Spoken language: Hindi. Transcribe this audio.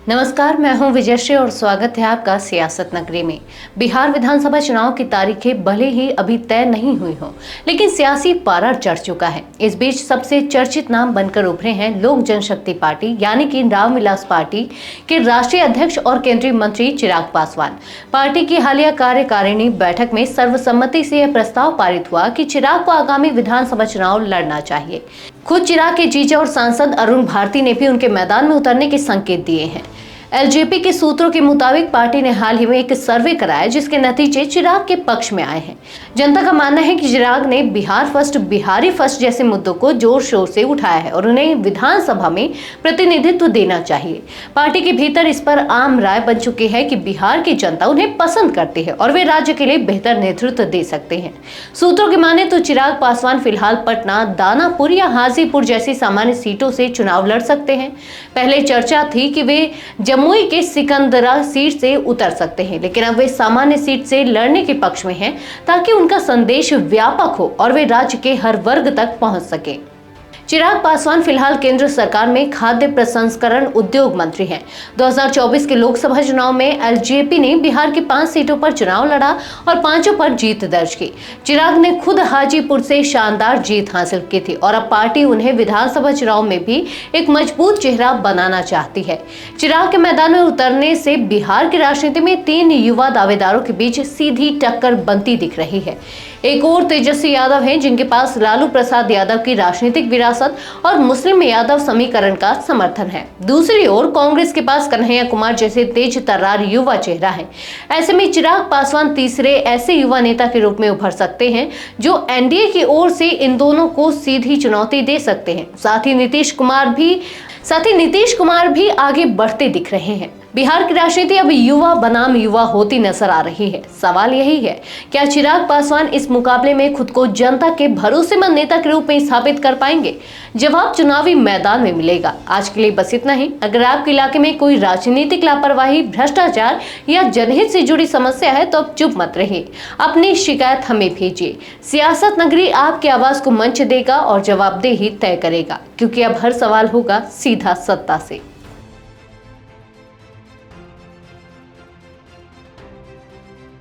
नमस्कार, मैं हूं विजयश्री और स्वागत है आपका सियासत नगरी में। बिहार विधानसभा चुनाव की तारीखें भले ही अभी तय नहीं हुई हो, लेकिन सियासी पारा चढ़ चुका है। इस बीच सबसे चर्चित नाम बनकर उभरे हैं लोक जनशक्ति पार्टी यानी कि रामविलास पार्टी के राष्ट्रीय अध्यक्ष और केंद्रीय मंत्री चिराग पासवान। पार्टी की हालिया कार्यकारिणी बैठक में सर्वसम्मति से यह प्रस्ताव पारित हुआ कि चिराग को आगामी विधानसभा चुनाव लड़ना चाहिए। खुद चिराग के जीजा और सांसद अरुण भारती ने भी उनके मैदान में उतरने के संकेत दिए हैं। एलजेपी के सूत्रों के मुताबिक पार्टी ने हाल ही में एक सर्वे कराया जिसके नतीजे चिराग के पक्ष में आए हैं। जनता का मानना है कि चिराग ने बिहार फर्स्ट, बिहारी फर्स्ट जैसे मुद्दों को जोर शोर से उठाया है और उन्हें विधानसभा में प्रतिनिधित्व देना चाहिए। पार्टी के भीतर इस पर आम राय बन चुकी है कि बिहार की जनता उन्हें पसंद करती है और वे राज्य के लिए बेहतर नेतृत्व दे सकते हैं। सूत्रों की माने तो चिराग पासवान फिलहाल पटना, दानापुर या हाजीपुर जैसी सामान्य सीटों से चुनाव लड़ सकते हैं। पहले चर्चा थी कि वे जमुई के सिकंदरा सीट से उतर सकते हैं, लेकिन अब वे सामान्य सीट से लड़ने के पक्ष में हैं ताकि उनका संदेश व्यापक हो और वे राज्य के हर वर्ग तक पहुंच सके। चिराग पासवान फिलहाल केंद्र सरकार में खाद्य प्रसंस्करण उद्योग मंत्री हैं। 2024 के लोकसभा चुनाव में एलजेपी ने बिहार की 5 सीटों पर चुनाव लड़ा और 5 पर जीत दर्ज की। चिराग ने खुद हाजीपुर से शानदार जीत हासिल की थी और अब पार्टी उन्हें विधानसभा चुनाव में भी एक मजबूत चेहरा बनाना चाहती है। चिराग के मैदान में उतरने से बिहार की राजनीति में 3 युवा दावेदारों के बीच सीधी टक्कर बनती दिख रही है। एक और तेजस्वी यादव हैं जिनके पास लालू प्रसाद यादव की राजनीतिक विरासत और मुस्लिम यादव समीकरण का समर्थन है। दूसरी ओर कांग्रेस के पास कन्हैया कुमार जैसे तेज तर्रार युवा चेहरा है। ऐसे में चिराग पासवान तीसरे ऐसे युवा नेता के रूप में उभर सकते हैं जो एनडीए की ओर से इन दोनों को सीधी चुनौती दे सकते हैं। साथ ही नीतीश कुमार भी आगे बढ़ते दिख रहे हैं। बिहार की राजनीति अब युवा बनाम युवा होती नजर आ रही है। सवाल यही है, क्या चिराग पासवान इस मुकाबले में खुद को जनता के भरोसेमंद नेता के रूप में स्थापित कर पाएंगे? जवाब चुनावी मैदान में मिलेगा। आज के लिए बस इतना ही। अगर आपके इलाके में कोई राजनीतिक लापरवाही, भ्रष्टाचार या जनहित से जुड़ी समस्या है तो अब चुप मत रहिए, अपनी शिकायत हमें भेजिए। सियासत नगरी आपकी आवाज को मंच देगा और जवाबदेही तय करेगा, क्योंकि अब हर सवाल होगा सीधा सत्ता से।